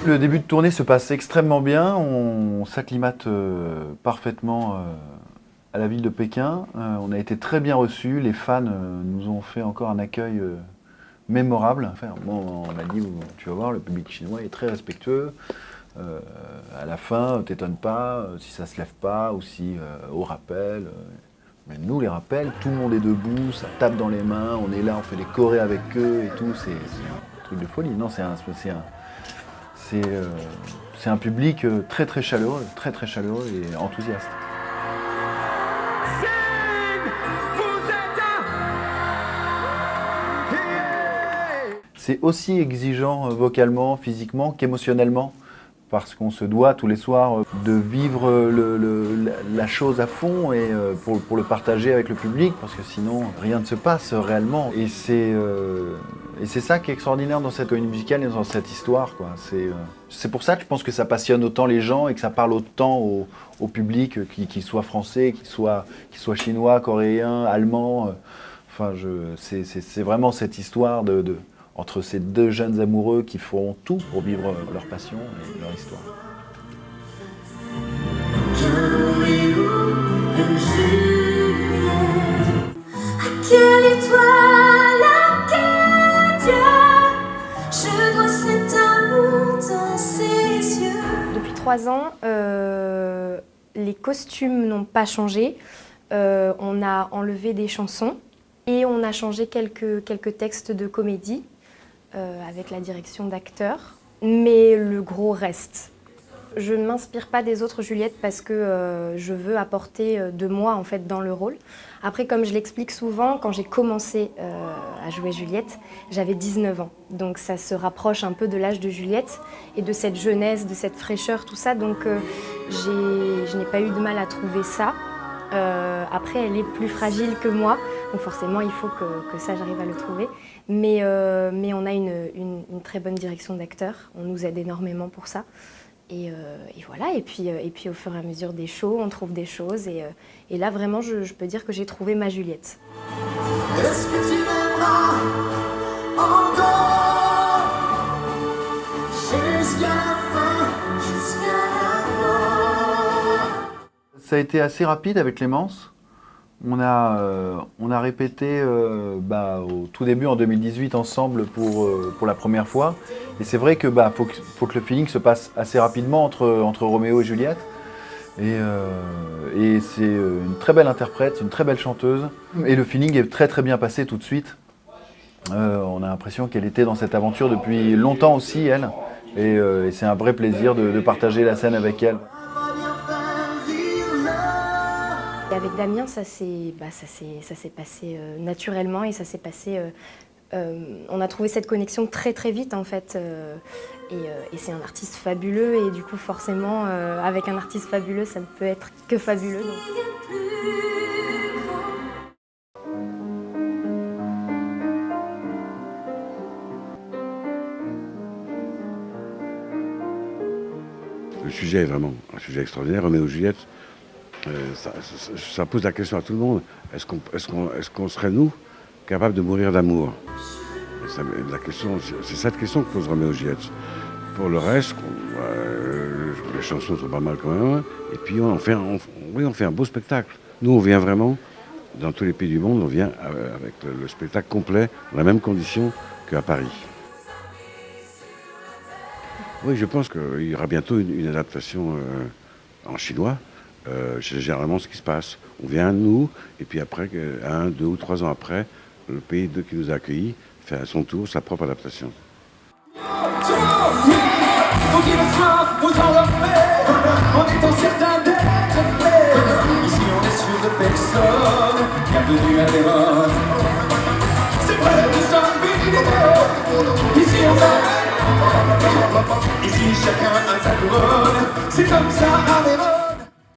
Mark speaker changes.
Speaker 1: Le début de tournée se passe extrêmement bien, on s'acclimate parfaitement à la ville de Pékin. On a été très bien reçus, les fans nous ont fait encore un accueil mémorable. Enfin, bon, on m'a dit, tu vas voir, le public chinois est très respectueux. À la fin, t'étonnes pas si ça se lève pas ou si au rappel. Mais nous, les rappels, tout le monde est debout, ça tape dans les mains, on est là, on fait des chorés avec eux et tout, c'est un truc de folie. Non, c'est un public très très chaleureux et enthousiaste. C'est aussi exigeant vocalement, physiquement qu'émotionnellement, parce qu'on se doit tous les soirs de vivre la chose à fond et pour le partager avec le public, parce que sinon rien ne se passe réellement. Et c'est ça qui est extraordinaire dans cette comédie musicale et dans cette histoire, quoi. C'est pour ça que je pense que ça passionne autant les gens et que ça parle autant au public, qu'il soit français, qu'il soit chinois, coréen, allemand. Enfin, c'est vraiment cette histoire entre ces deux jeunes amoureux qui feront tout pour vivre leur passion et leur histoire.
Speaker 2: Depuis 3 ans, les costumes n'ont pas changé. On a enlevé des chansons et on a changé quelques textes de comédie. Avec la direction d'acteurs, mais le gros reste. Je ne m'inspire pas des autres Juliette parce que je veux apporter de moi en fait dans le rôle. Après, comme je l'explique souvent, quand j'ai commencé à jouer Juliette, j'avais 19 ans. Donc ça se rapproche un peu de l'âge de Juliette et de cette jeunesse, de cette fraîcheur, tout ça. Donc je n'ai pas eu de mal à trouver ça. Après, elle est plus fragile que moi, donc forcément, il faut que ça, j'arrive à le trouver. Mais on a une très bonne direction d'acteurs, on nous aide énormément pour ça. Et voilà, et puis au fur et à mesure des shows, on trouve des choses. Et là, vraiment, je peux dire que j'ai trouvé ma Juliette. Est-ce que tu m'aimeras encore
Speaker 1: jusqu'à la fin, jusqu'à la fin? Ça a été assez rapide avec Clémence. On a répété au tout début en 2018 ensemble pour la première fois. Et c'est vrai que faut que le feeling se passe assez rapidement entre Roméo et Juliette. Et c'est une très belle interprète, une très belle chanteuse. Et le feeling est très très bien passé tout de suite. On a l'impression qu'elle était dans cette aventure depuis longtemps aussi, elle. Et c'est un vrai plaisir de partager la scène avec elle.
Speaker 2: Avec Damien, ça s'est passé naturellement et ça s'est passé. On a trouvé cette connexion très très vite en fait. Et c'est un artiste fabuleux et du coup forcément avec un artiste fabuleux, ça ne peut être que fabuleux. Donc.
Speaker 3: Le sujet est vraiment un sujet extraordinaire. Roméo et Juliette. Ça pose la question à tout le monde. Est-ce qu'on serait, nous, capables de mourir d'amour? C'est cette question que pose Roméo et Juliette. Pour le reste, les chansons sont pas mal quand même. Et puis on fait un beau spectacle. Nous, on vient vraiment, dans tous les pays du monde, on vient avec le spectacle complet, dans la même condition qu'à Paris. Oui, je pense qu'il y aura bientôt une adaptation en chinois. C'est généralement ce qui se passe. On vient, nous, et puis après, 1, 2 ou 3 ans après, le pays qui nous a accueillis fait à son tour sa propre adaptation.
Speaker 4: Ici chacun a sa couronne, c'est comme ça, allez,